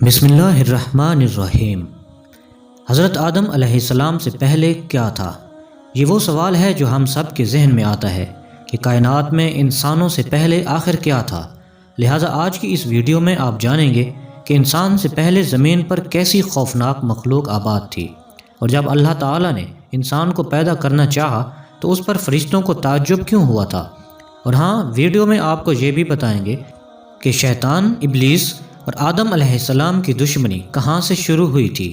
بسم اللہ الرحمن الرحیم۔ حضرت آدم علیہ السلام سے پہلے کیا تھا؟ یہ وہ سوال ہے جو ہم سب کے ذہن میں آتا ہے کہ کائنات میں انسانوں سے پہلے آخر کیا تھا۔ لہٰذا آج کی اس ویڈیو میں آپ جانیں گے کہ انسان سے پہلے زمین پر کیسی خوفناک مخلوق آباد تھی، اور جب اللہ تعالیٰ نے انسان کو پیدا کرنا چاہا تو اس پر فرشتوں کو تعجب کیوں ہوا تھا۔ اور ہاں، ویڈیو میں آپ کو یہ بھی بتائیں گے کہ شیطان، ابلیس اور آدم علیہ السلام کی دشمنی کہاں سے شروع ہوئی تھی۔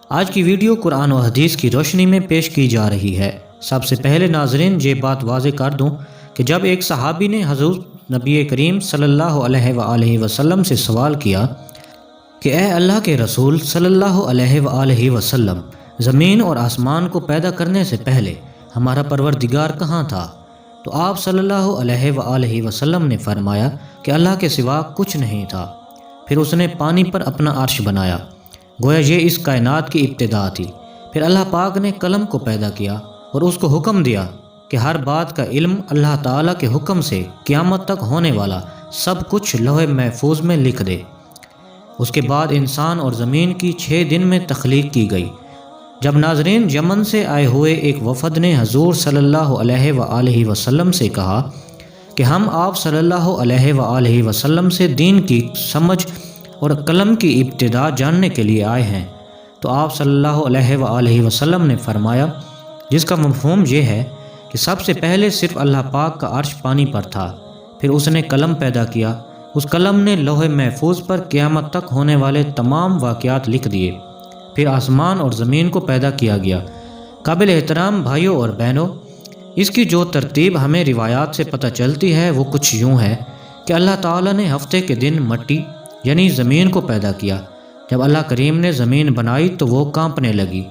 آج کی ویڈیو قرآن و حدیث کی روشنی میں پیش کی جا رہی ہے۔ سب سے پہلے ناظرین یہ بات واضح کر دوں کہ جب ایک صحابی نے حضرت نبی کریم صلی اللہ علیہ وآلہ وسلم سے سوال کیا کہ اے اللہ کے رسول صلی اللہ علیہ وآلہ وسلم، زمین اور آسمان کو پیدا کرنے سے پہلے ہمارا پروردگار کہاں تھا؟ تو آپ صلی اللہ علیہ وآلہ وسلم نے فرمایا کہ اللہ کے سوا کچھ نہیں تھا۔ پھر اس نے پانی پر اپنا عرش بنایا، گویا یہ اس کائنات کی ابتدا تھی۔ پھر اللہ پاک نے قلم کو پیدا کیا اور اس کو حکم دیا کہ ہر بات کا علم اللہ تعالیٰ کے حکم سے قیامت تک ہونے والا سب کچھ لوح محفوظ میں لکھ دے۔ اس کے بعد انسان اور زمین کی 6 دن میں تخلیق کی گئی۔ جب ناظرین، یمن سے آئے ہوئے ایک وفد نے حضور صلی اللہ علیہ وآلہ وسلم سے کہا کہ ہم آپ صلی اللہ علیہ وآلہ وسلم سے دین کی سمجھ اور قلم کی ابتدا جاننے کے لیے آئے ہیں، تو آپ صلی اللہ علیہ وآلہ وسلم نے فرمایا، جس کا مفہوم یہ ہے کہ سب سے پہلے صرف اللہ پاک کا عرش پانی پر تھا، پھر اس نے قلم پیدا کیا، اس قلم نے لوح محفوظ پر قیامت تک ہونے والے تمام واقعات لکھ دیے، پھر آسمان اور زمین کو پیدا کیا گیا۔ قابل احترام بھائیوں اور بہنوں، اس کی جو ترتیب ہمیں روایات سے پتہ چلتی ہے وہ کچھ یوں ہے کہ اللہ تعالیٰ نے ہفتے کے دن مٹی یعنی زمین کو پیدا کیا۔ جب اللہ کریم نے زمین بنائی تو وہ کانپنے لگی۔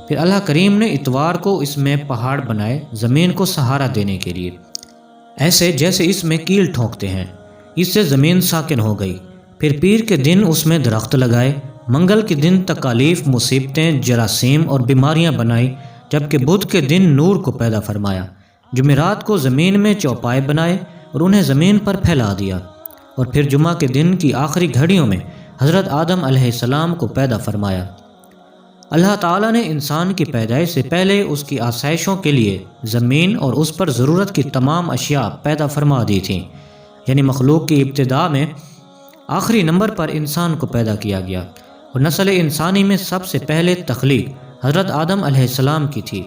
پھر اللہ کریم نے اتوار کو اس میں پہاڑ بنائے زمین کو سہارا دینے کے لیے، ایسے جیسے اس میں کیل ٹھونکتے ہیں۔ اس سے زمین ساکن ہو گئی۔ پھر پیر کے دن اس میں درخت لگائے، منگل کے دن تکالیف، مصیبتیں، جراثیم اور بیماریاں بنائی، جبکہ بدھ کے دن نور کو پیدا فرمایا۔ جمعرات کو زمین میں چوپائے بنائے اور انہیں زمین پر پھیلا دیا، اور پھر جمعہ کے دن کی آخری گھڑیوں میں حضرت آدم علیہ السلام کو پیدا فرمایا۔ اللہ تعالیٰ نے انسان کی پیدائش سے پہلے اس کی آسائشوں کے لیے زمین اور اس پر ضرورت کی تمام اشیاء پیدا فرما دی تھیں، یعنی مخلوق کی ابتدا میں آخری نمبر پر انسان کو پیدا کیا گیا، اور نسل انسانی میں سب سے پہلے تخلیق حضرت آدم علیہ السلام کی تھی۔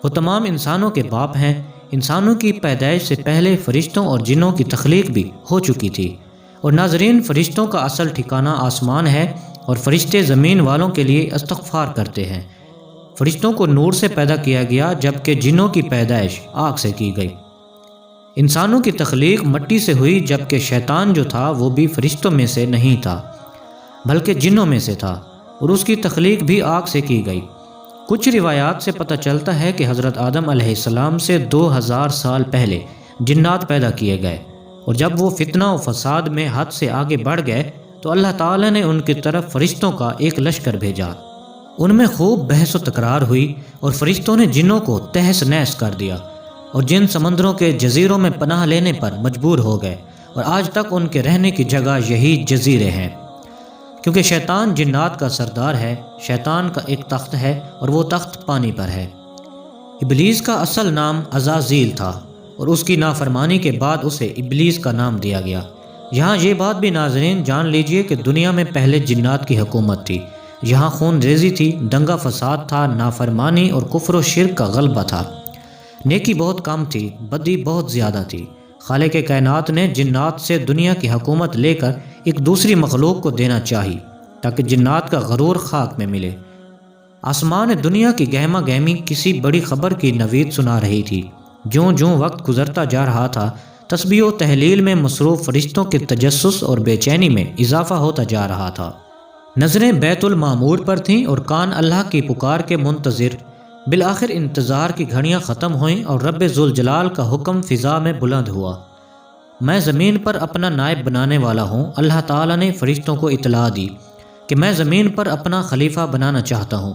وہ تمام انسانوں کے باپ ہیں۔ انسانوں کی پیدائش سے پہلے فرشتوں اور جنوں کی تخلیق بھی ہو چکی تھی۔ اور ناظرین، فرشتوں کا اصل ٹھکانہ آسمان ہے، اور فرشتے زمین والوں کے لیے استغفار کرتے ہیں۔ فرشتوں کو نور سے پیدا کیا گیا، جبکہ جنوں کی پیدائش آگ سے کی گئی۔ انسانوں کی تخلیق مٹی سے ہوئی، جبکہ شیطان جو تھا وہ بھی فرشتوں میں سے نہیں تھا بلکہ جنوں میں سے تھا، اور اس کی تخلیق بھی آگ سے کی گئی۔ کچھ روایات سے پتہ چلتا ہے کہ حضرت آدم علیہ السلام سے 2000 سال پہلے جنات پیدا کیے گئے، اور جب وہ فتنہ و فساد میں حد سے آگے بڑھ گئے تو اللہ تعالیٰ نے ان کی طرف فرشتوں کا ایک لشکر بھیجا۔ ان میں خوب بحث و تکرار ہوئی، اور فرشتوں نے جنوں کو تہس نہس کر دیا، اور جن سمندروں کے جزیروں میں پناہ لینے پر مجبور ہو گئے، اور آج تک ان کے رہنے کی جگہ یہی جزیرے ہیں، کیونکہ شیطان جنات کا سردار ہے۔ شیطان کا ایک تخت ہے، اور وہ تخت پانی پر ہے۔ ابلیس کا اصل نام عزازیل تھا، اور اس کی نافرمانی کے بعد اسے ابلیس کا نام دیا گیا۔ یہاں یہ بات بھی ناظرین جان لیجئے کہ دنیا میں پہلے جنات کی حکومت تھی۔ یہاں خون ریزی تھی، دنگا فساد تھا، نافرمانی اور کفر و شرک کا غلبہ تھا۔ نیکی بہت کم تھی، بدی بہت زیادہ تھی۔ خالق کائنات نے جنات سے دنیا کی حکومت لے کر ایک دوسری مخلوق کو دینا چاہی، تاکہ جنات کا غرور خاک میں ملے۔ آسمان دنیا کی گہما گہمی کسی بڑی خبر کی نوید سنا رہی تھی۔ جوں جوں وقت گزرتا جا رہا تھا، تسبیح و تحلیل میں مصروف فرشتوں کے تجسس اور بے چینی میں اضافہ ہوتا جا رہا تھا۔ نظریں بیت المعمور پر تھیں اور کان اللہ کی پکار کے منتظر۔ بالآخر انتظار کی گھڑیاں ختم ہوئیں اور رب ذوالجلال کا حکم فضا میں بلند ہوا، میں زمین پر اپنا نائب بنانے والا ہوں۔ اللہ تعالیٰ نے فرشتوں کو اطلاع دی کہ میں زمین پر اپنا خلیفہ بنانا چاہتا ہوں،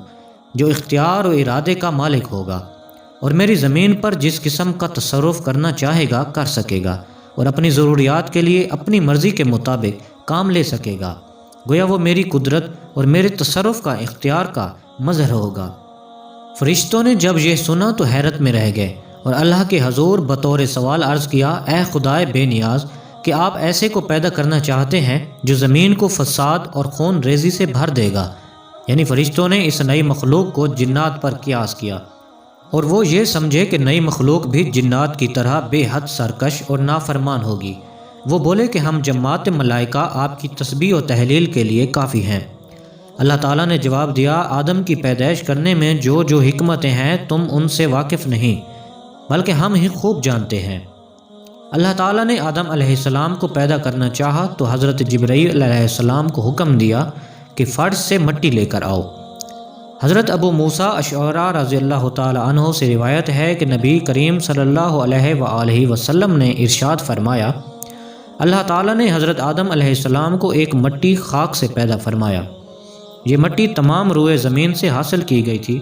جو اختیار و ارادے کا مالک ہوگا، اور میری زمین پر جس قسم کا تصرف کرنا چاہے گا کر سکے گا، اور اپنی ضروریات کے لیے اپنی مرضی کے مطابق کام لے سکے گا۔ گویا وہ میری قدرت اور میرے تصرف کا اختیار کا مظہر ہوگا۔ فرشتوں نے جب یہ سنا تو حیرت میں رہ گئے اور اللہ کے حضور بطور سوال عرض کیا، اے خدائے بے نیاز، کہ آپ ایسے کو پیدا کرنا چاہتے ہیں جو زمین کو فساد اور خون ریزی سے بھر دے گا؟ یعنی فرشتوں نے اس نئی مخلوق کو جنات پر قیاس کیا اور وہ یہ سمجھے کہ نئی مخلوق بھی جنات کی طرح بے حد سرکش اور نافرمان ہوگی۔ وہ بولے کہ ہم جماعت ملائکہ آپ کی تسبیح و تحلیل کے لیے کافی ہیں۔ اللہ تعالیٰ نے جواب دیا، آدم کی پیدائش کرنے میں جو حکمتیں ہیں تم ان سے واقف نہیں، بلکہ ہم ہی خوب جانتے ہیں۔ اللہ تعالیٰ نے آدم علیہ السلام کو پیدا کرنا چاہا تو حضرت جبرائیل علیہ السلام کو حکم دیا کہ فرش سے مٹی لے کر آؤ۔ حضرت ابو موسیٰ اشعری رضی اللہ تعالی عنہ سے روایت ہے کہ نبی کریم صلی اللہ علیہ وآلہ وسلم نے ارشاد فرمایا، اللہ تعالیٰ نے حضرت آدم علیہ السلام کو ایک مٹی خاک سے پیدا فرمایا۔ یہ مٹی تمام روئے زمین سے حاصل کی گئی تھی۔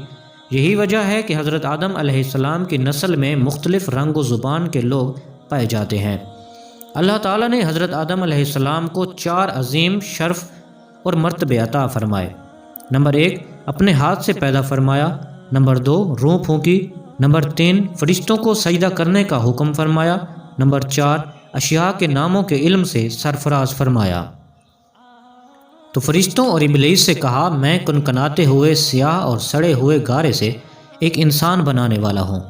یہی وجہ ہے کہ حضرت آدم علیہ السلام کی نسل میں مختلف رنگ و زبان کے لوگ پائے جاتے ہیں۔ اللہ تعالیٰ نے حضرت آدم علیہ السلام کو 4 عظیم شرف اور مرتبے عطا فرمائے۔ نمبر 1، اپنے ہاتھ سے پیدا فرمایا۔ نمبر 2، روح پھونکی۔ نمبر 3، فرشتوں کو سجدہ کرنے کا حکم فرمایا۔ نمبر 4، اشیاء کے ناموں کے علم سے سرفراز فرمایا۔ تو فرشتوں اور ابلیس سے کہا، میں کنکناتے ہوئے سیاہ اور سڑے ہوئے گارے سے ایک انسان بنانے والا ہوں۔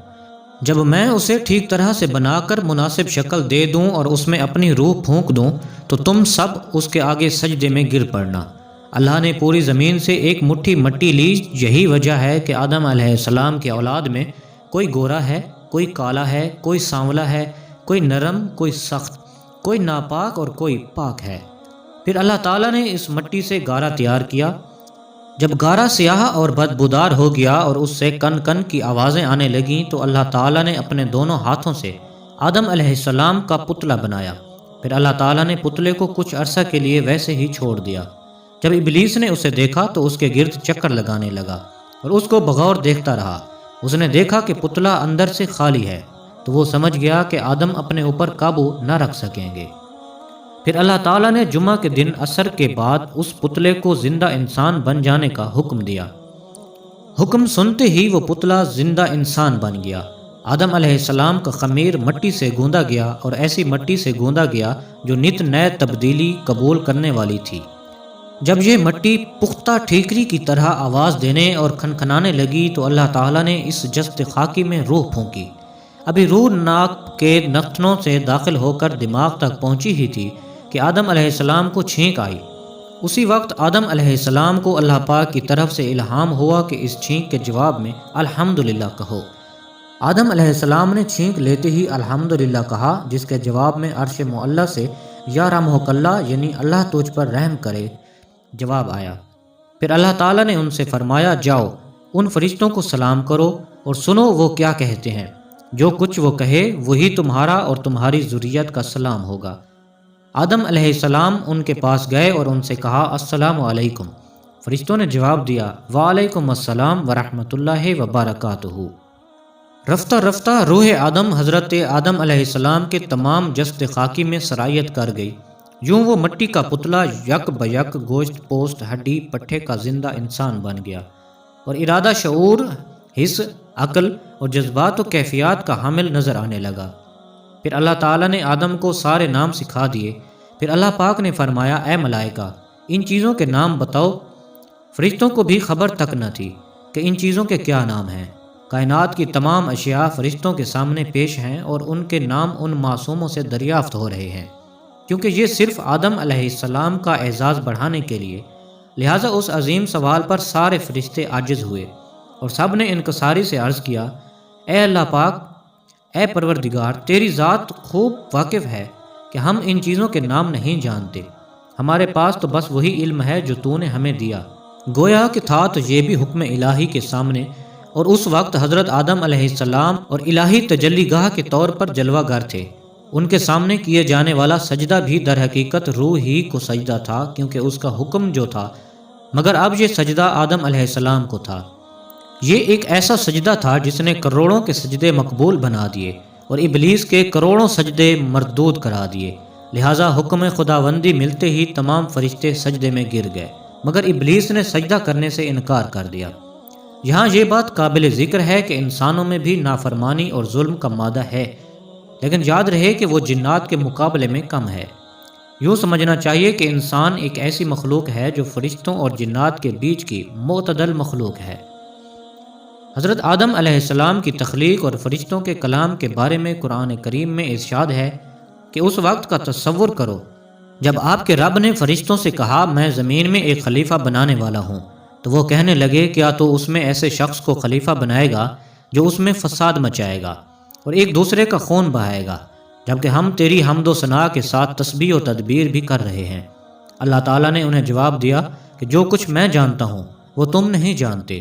جب میں اسے ٹھیک طرح سے بنا کر مناسب شکل دے دوں اور اس میں اپنی روح پھونک دوں تو تم سب اس کے آگے سجدے میں گر پڑنا۔ اللہ نے پوری زمین سے ایک مٹھی مٹی لی۔ یہی وجہ ہے کہ آدم علیہ السلام کی اولاد میں کوئی گورا ہے، کوئی کالا ہے، کوئی سانولا ہے، کوئی نرم، کوئی سخت، کوئی ناپاک اور کوئی پاک ہے۔ پھر اللہ تعالیٰ نے اس مٹی سے گارا تیار کیا۔ جب گارا سیاہ اور بدبودار ہو گیا اور اس سے کن کن کی آوازیں آنے لگیں تو اللہ تعالیٰ نے اپنے دونوں ہاتھوں سے آدم علیہ السلام کا پتلا بنایا۔ پھر اللہ تعالیٰ نے پتلے کو کچھ عرصہ کے لیے ویسے ہی چھوڑ دیا۔ جب ابلیس نے اسے دیکھا تو اس کے گرد چکر لگانے لگا اور اس کو بغور دیکھتا رہا۔ اس نے دیکھا کہ پتلا اندر سے خالی ہے تو وہ سمجھ گیا کہ آدم اپنے اوپر قابو نہ رکھ سکیں گے۔ پھر اللہ تعالیٰ نے جمعہ کے دن عصر کے بعد اس پتلے کو زندہ انسان بن جانے کا حکم دیا۔ حکم سنتے ہی وہ پتلا زندہ انسان بن گیا۔ آدم علیہ السلام کا خمیر مٹی سے گوندا گیا اور ایسی مٹی سے گوندا گیا جو نت نئے تبدیلی قبول کرنے والی تھی۔ جب یہ مٹی پختہ ٹھیکری کی طرح آواز دینے اور کھنکھنانے لگی تو اللہ تعالیٰ نے اس جست خاکی میں روح پھونکی۔ ابھی روح ناک کے نتنوں سے داخل ہو کر دماغ تک پہنچی ہی تھی کہ آدم علیہ السلام کو چھینک آئی۔ اسی وقت آدم علیہ السلام کو اللہ پاک کی طرف سے الہام ہوا کہ اس چھینک کے جواب میں الحمدللہ کہو۔ آدم علیہ السلام نے چھینک لیتے ہی الحمدللہ کہا، جس کے جواب میں عرش معلی سے یا رحمک اللہ یعنی اللہ تجھ پر رحم کرے جواب آیا۔ پھر اللہ تعالیٰ نے ان سے فرمایا، جاؤ ان فرشتوں کو سلام کرو اور سنو وہ کیا کہتے ہیں۔ جو کچھ وہ کہے وہی تمہارا اور تمہاری ذریت کا سلام ہوگا۔ آدم علیہ السلام ان کے پاس گئے اور ان سے کہا، السلام علیکم۔ فرشتوں نے جواب دیا، وعلیکم السلام ورحمۃ اللہ وبرکاتہ۔ رفتہ رفتہ روح آدم حضرت آدم علیہ السلام کے تمام جسد خاکی میں سرایت کر گئی۔ یوں وہ مٹی کا پتلا یک بیک گوشت پوست ہڈی پٹھے کا زندہ انسان بن گیا اور ارادہ، شعور، حس، عقل اور جذبات و کیفیات کا حامل نظر آنے لگا۔ پھر اللہ تعالیٰ نے آدم کو سارے نام سکھا دیے۔ پھر اللہ پاک نے فرمایا، اے ملائکہ ان چیزوں کے نام بتاؤ۔ فرشتوں کو بھی خبر تک نہ تھی کہ ان چیزوں کے کیا نام ہیں۔ کائنات کی تمام اشیاء فرشتوں کے سامنے پیش ہیں اور ان کے نام ان معصوموں سے دریافت ہو رہے ہیں، کیونکہ یہ صرف آدم علیہ السلام کا اعزاز بڑھانے کے لیے۔ لہٰذا اس عظیم سوال پر سارے فرشتے عاجز ہوئے اور سب نے انکساری سے عرض کیا، اے اللہ پاک، اے پروردگار، تیری ذات خوب واقف ہے کہ ہم ان چیزوں کے نام نہیں جانتے۔ ہمارے پاس تو بس وہی علم ہے جو تو نے ہمیں دیا۔ گویا کہ تھا تو یہ بھی حکم الہی کے سامنے، اور اس وقت حضرت آدم علیہ السلام اور الہی تجلی گاہ کے طور پر جلوہ گر تھے۔ ان کے سامنے کیے جانے والا سجدہ بھی در حقیقت روح ہی کو سجدہ تھا، کیونکہ اس کا حکم جو تھا، مگر اب یہ سجدہ آدم علیہ السلام کو تھا۔ یہ ایک ایسا سجدہ تھا جس نے کروڑوں کے سجدے مقبول بنا دیے اور ابلیس کے کروڑوں سجدے مردود کرا دیے۔ لہٰذا حکم خداوندی ملتے ہی تمام فرشتے سجدے میں گر گئے، مگر ابلیس نے سجدہ کرنے سے انکار کر دیا۔ یہاں یہ بات قابل ذکر ہے کہ انسانوں میں بھی نافرمانی اور ظلم کا مادہ ہے، لیکن یاد رہے کہ وہ جنات کے مقابلے میں کم ہے۔ یوں سمجھنا چاہیے کہ انسان ایک ایسی مخلوق ہے جو فرشتوں اور جنات کے بیچ کی معتدل مخلوق ہے۔ حضرت آدم علیہ السلام کی تخلیق اور فرشتوں کے کلام کے بارے میں قرآن کریم میں ارشاد ہے کہ اس وقت کا تصور کرو جب آپ کے رب نے فرشتوں سے کہا میں زمین میں ایک خلیفہ بنانے والا ہوں، تو وہ کہنے لگے کیا تو اس میں ایسے شخص کو خلیفہ بنائے گا جو اس میں فساد مچائے گا اور ایک دوسرے کا خون بہائے گا، جبکہ ہم تیری حمد و ثنا کے ساتھ تسبیح و تدبیر بھی کر رہے ہیں۔ اللہ تعالیٰ نے انہیں جواب دیا کہ جو کچھ میں جانتا ہوں وہ تم نہیں جانتے۔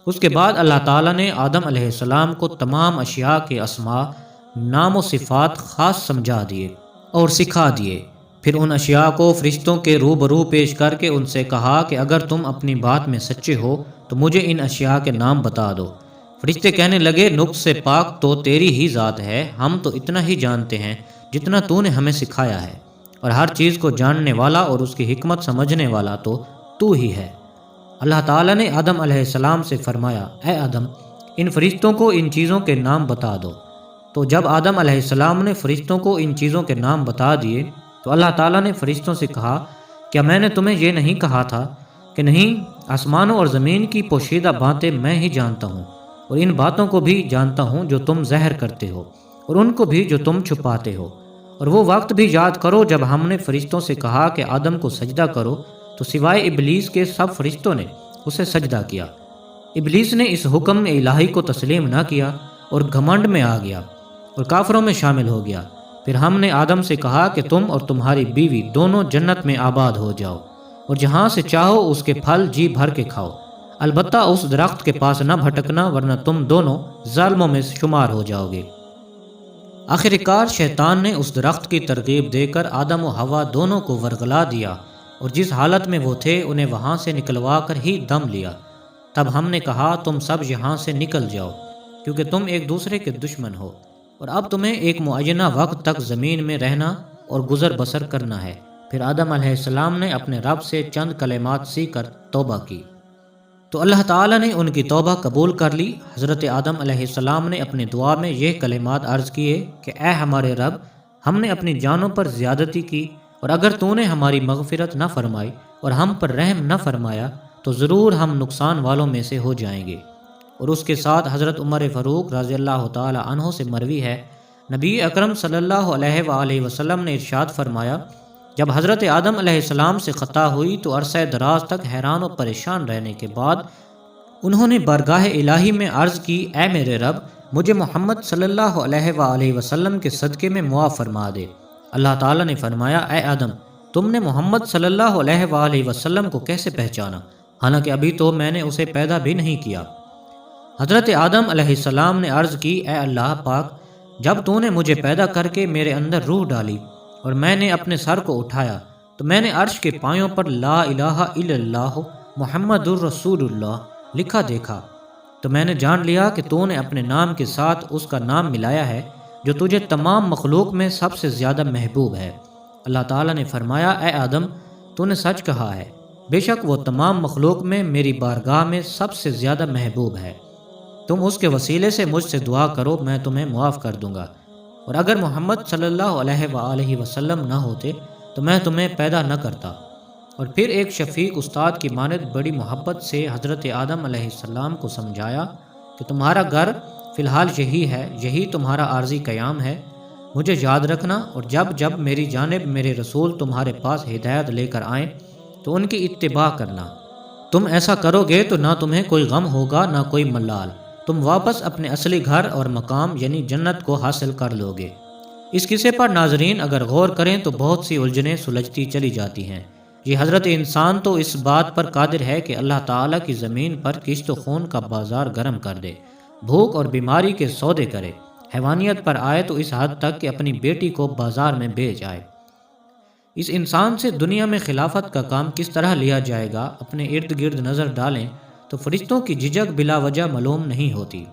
اس کے بعد اللہ تعالیٰ نے آدم علیہ السلام کو تمام اشیاء کے اسماء، نام و صفات خاص سمجھا دیے اور سکھا دیے۔ پھر ان اشیاء کو فرشتوں کے روبرو پیش کر کے ان سے کہا کہ اگر تم اپنی بات میں سچے ہو تو مجھے ان اشیاء کے نام بتا دو۔ فرشتے کہنے لگے نقص سے پاک تو تیری ہی ذات ہے، ہم تو اتنا ہی جانتے ہیں جتنا تو نے ہمیں سکھایا ہے، اور ہر چیز کو جاننے والا اور اس کی حکمت سمجھنے والا تو ہی ہے۔ اللہ تعالیٰ نے آدم علیہ السلام سے فرمایا اے آدم ان فرشتوں کو ان چیزوں کے نام بتا دو۔ تو جب آدم علیہ السلام نے فرشتوں کو ان چیزوں کے نام بتا دیے تو اللہ تعالیٰ نے فرشتوں سے کہا کیا میں نے تمہیں یہ نہیں کہا تھا کہ نہیں، آسمانوں اور زمین کی پوشیدہ باتیں میں ہی جانتا ہوں، اور ان باتوں کو بھی جانتا ہوں جو تم ظاہر کرتے ہو اور ان کو بھی جو تم چھپاتے ہو۔ اور وہ وقت بھی یاد کرو جب ہم نے فرشتوں سے کہا کہ آدم کو سجدہ کرو تو سوائے ابلیس کے سب فرشتوں نے اسے سجدہ کیا۔ ابلیس نے اس حکم الہی کو تسلیم نہ کیا اور گھمنڈ میں آ گیا اور کافروں میں شامل ہو گیا۔ پھر ہم نے آدم سے کہا کہ تم اور تمہاری بیوی دونوں جنت میں آباد ہو جاؤ اور جہاں سے چاہو اس کے پھل جی بھر کے کھاؤ، البتہ اس درخت کے پاس نہ بھٹکنا ورنہ تم دونوں ظالموں میں شمار ہو جاؤ گے۔ آخر کار شیطان نے اس درخت کی ترغیب دے کر آدم و حوا دونوں کو ورغلا دیا، اور جس حالت میں وہ تھے انہیں وہاں سے نکلوا کر ہی دم لیا۔ تب ہم نے کہا تم سب یہاں سے نکل جاؤ کیونکہ تم ایک دوسرے کے دشمن ہو، اور اب تمہیں ایک معینہ وقت تک زمین میں رہنا اور گزر بسر کرنا ہے۔ پھر آدم علیہ السلام نے اپنے رب سے چند کلمات سیکھ کر توبہ کی تو اللہ تعالیٰ نے ان کی توبہ قبول کر لی۔ حضرت آدم علیہ السلام نے اپنی دعا میں یہ کلمات عرض کیے کہ اے ہمارے رب، ہم نے اپنی جانوں پر زیادتی کی، اور اگر تو نے ہماری مغفرت نہ فرمائی اور ہم پر رحم نہ فرمایا تو ضرور ہم نقصان والوں میں سے ہو جائیں گے۔ اور اس کے ساتھ حضرت عمر فاروق رضی اللہ تعالی عنہ سے مروی ہے، نبی اکرم صلی اللہ علیہ وآلہ وسلم نے ارشاد فرمایا جب حضرت آدم علیہ السلام سے خطا ہوئی تو عرصہ دراز تک حیران و پریشان رہنے کے بعد انہوں نے بارگاہ الہی میں عرض کی اے میرے رب، مجھے محمد صلی اللہ علیہ وآلہ وسلم کے صدقے میں معاف فرما دے۔ اللہ تعالیٰ نے فرمایا اے آدم، تم نے محمد صلی اللہ علیہ وآلہ وسلم کو کیسے پہچانا حالانکہ ابھی تو میں نے اسے پیدا بھی نہیں کیا؟ حضرت آدم علیہ السلام نے عرض کی اے اللہ پاک، جب تو نے مجھے پیدا کر کے میرے اندر روح ڈالی اور میں نے اپنے سر کو اٹھایا تو میں نے عرش کے پایوں پر لا الہ الا اللہ محمد الرسول اللہ لکھا دیکھا، تو میں نے جان لیا کہ تو نے اپنے نام کے ساتھ اس کا نام ملایا ہے جو تجھے تمام مخلوق میں سب سے زیادہ محبوب ہے۔ اللہ تعالیٰ نے فرمایا اے آدم، تو نے سچ کہا ہے، بے شک وہ تمام مخلوق میں میری بارگاہ میں سب سے زیادہ محبوب ہے۔ تم اس کے وسیلے سے مجھ سے دعا کرو، میں تمہیں معاف کر دوں گا، اور اگر محمد صلی اللہ علیہ وآلہ وسلم نہ ہوتے تو میں تمہیں پیدا نہ کرتا۔ اور پھر ایک شفیق استاد کی مانند بڑی محبت سے حضرت آدم علیہ السلام کو سمجھایا کہ تمہارا گھر فی الحال یہی ہے، یہی تمہارا عارضی قیام ہے، مجھے یاد رکھنا، اور جب جب میری جانب میرے رسول تمہارے پاس ہدایت لے کر آئیں تو ان کی اتباع کرنا۔ تم ایسا کرو گے تو نہ تمہیں کوئی غم ہوگا نہ کوئی ملال، تم واپس اپنے اصلی گھر اور مقام یعنی جنت کو حاصل کر لو گے۔ اس قصے پر ناظرین اگر غور کریں تو بہت سی الجھنیں سلجھتی چلی جاتی ہیں۔ یہ حضرت انسان تو اس بات پر قادر ہے کہ اللہ تعالیٰ کی زمین پر کشت و خون کا بازار گرم کر دے، بھوک اور بیماری کے سودے کرے، حیوانیت پر آئے تو اس حد تک کہ اپنی بیٹی کو بازار میں بیچ آئے۔ اس انسان سے دنیا میں خلافت کا کام کس طرح لیا جائے گا، اپنے ارد گرد نظر ڈالیں تو فرشتوں کی جھجک بلا وجہ معلوم نہیں ہوتی۔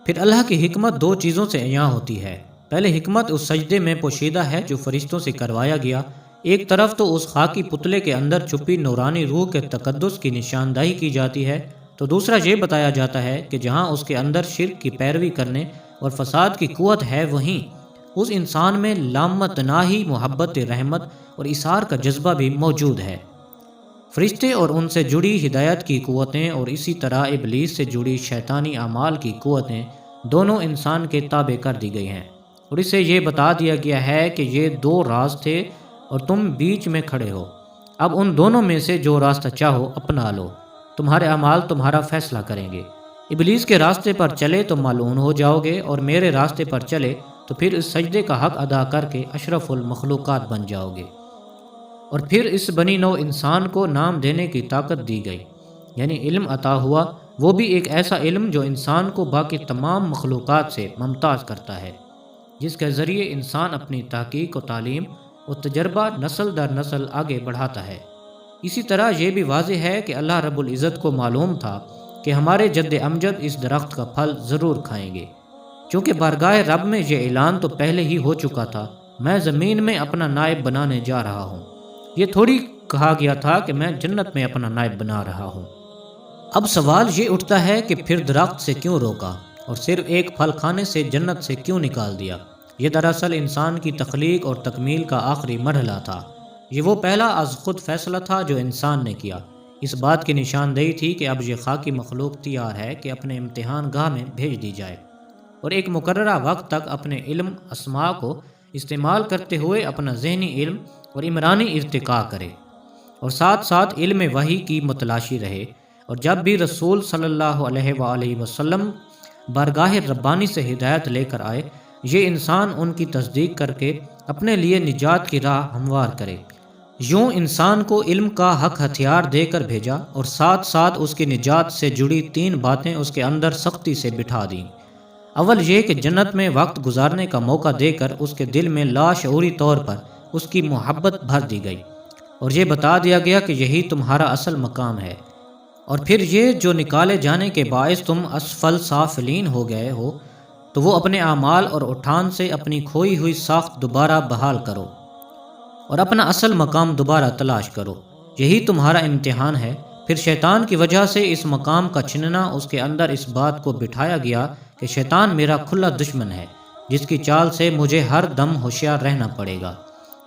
پھر اللہ کی حکمت دو چیزوں سے عیاں ہوتی ہے، پہلے حکمت اس سجدے میں پوشیدہ ہے جو فرشتوں سے کروایا گیا۔ ایک طرف تو اس خاکی پتلے کے اندر چھپی نورانی روح کے تقدس کی نشاندہی کی جاتی ہے، تو دوسرا یہ بتایا جاتا ہے کہ جہاں اس کے اندر شرک کی پیروی کرنے اور فساد کی قوت ہے، وہیں اس انسان میں لامتناہی محبت رحمت اور اثار کا جذبہ بھی موجود ہے۔ فرشتے اور ان سے جڑی ہدایت کی قوتیں اور اسی طرح ابلیس سے جڑی شیطانی اعمال کی قوتیں دونوں انسان کے تابع کر دی گئی ہیں، اور اسے یہ بتا دیا گیا ہے کہ یہ دو راز تھے اور تم بیچ میں کھڑے ہو، اب ان دونوں میں سے جو راستہ چاہو اپنا لو، تمہارے اعمال تمہارا فیصلہ کریں گے۔ ابلیس کے راستے پر چلے تو ملعون ہو جاؤ گے، اور میرے راستے پر چلے تو پھر اس سجدے کا حق ادا کر کے اشرف المخلوقات بن جاؤ گے۔ اور پھر اس بنی نوع انسان کو نام دینے کی طاقت دی گئی، یعنی علم عطا ہوا، وہ بھی ایک ایسا علم جو انسان کو باقی تمام مخلوقات سے ممتاز کرتا ہے، جس کے ذریعے انسان اپنی تحقیق و تعلیم اور تجربہ نسل در نسل آگے بڑھاتا ہے۔ اسی طرح یہ بھی واضح ہے کہ اللہ رب العزت کو معلوم تھا کہ ہمارے جد امجد اس درخت کا پھل ضرور کھائیں گے، چونکہ بارگاہ رب میں یہ اعلان تو پہلے ہی ہو چکا تھا، میں زمین میں اپنا نائب بنانے جا رہا ہوں۔ یہ تھوڑی کہا گیا تھا کہ میں جنت میں اپنا نائب بنا رہا ہوں۔ اب سوال یہ اٹھتا ہے کہ پھر درخت سے کیوں روکا اور صرف ایک پھل کھانے سے جنت سے کیوں نکال دیا؟ یہ دراصل انسان کی تخلیق اور تکمیل کا آخری مرحلہ تھا۔ یہ وہ پہلا از خود فیصلہ تھا جو انسان نے کیا۔ اس بات کی نشاندہی تھی کہ اب یہ خاکی مخلوق تیار ہے کہ اپنے امتحان گاہ میں بھیج دی جائے، اور ایک مقررہ وقت تک اپنے علم اسماء کو استعمال کرتے ہوئے اپنا ذہنی علم اور عمرانی ارتقاء کرے، اور ساتھ ساتھ علم وحی کی متلاشی رہے، اور جب بھی رسول صلی اللہ علیہ وآلہ وسلم بارگاہ ربانی سے ہدایت لے کر آئے، یہ انسان ان کی تصدیق کر کے اپنے لیے نجات کی راہ ہموار کرے۔ یوں انسان کو علم کا حق ہتھیار دے کر بھیجا، اور ساتھ ساتھ اس کی نجات سے جڑی تین باتیں اس کے اندر سختی سے بٹھا دیں۔ اول یہ کہ جنت میں وقت گزارنے کا موقع دے کر اس کے دل میں لاشعوری طور پر اس کی محبت بھر دی گئی، اور یہ بتا دیا گیا کہ یہی تمہارا اصل مقام ہے، اور پھر یہ جو نکالے جانے کے باعث تم اسفل سافلین ہو گئے ہو، تو وہ اپنے اعمال اور اٹھان سے اپنی کھوئی ہوئی ساخت دوبارہ بحال کرو اور اپنا اصل مقام دوبارہ تلاش کرو، یہی تمہارا امتحان ہے۔ پھر شیطان کی وجہ سے اس مقام کا چھننا اس کے اندر اس بات کو بٹھایا گیا کہ شیطان میرا کھلا دشمن ہے، جس کی چال سے مجھے ہر دم ہوشیار رہنا پڑے گا،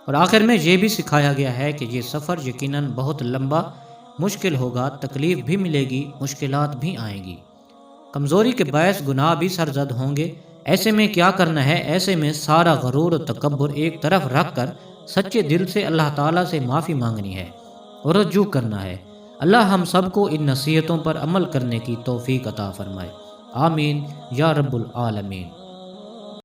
اور آخر میں یہ بھی سکھایا گیا ہے کہ یہ سفر یقیناً بہت لمبا مشکل ہوگا، تکلیف بھی ملے گی، مشکلات بھی آئیں گی، کمزوری کے باعث گناہ بھی سرزد ہوں گے۔ ایسے میں کیا کرنا ہے؟ ایسے میں سارا غرور و تکبر ایک طرف رکھ کر سچے دل سے اللہ تعالیٰ سے معافی مانگنی ہے اور رجوع کرنا ہے۔ اللہ ہم سب کو ان نصیحتوں پر عمل کرنے کی توفیق عطا فرمائے، آمین یا رب العالمین۔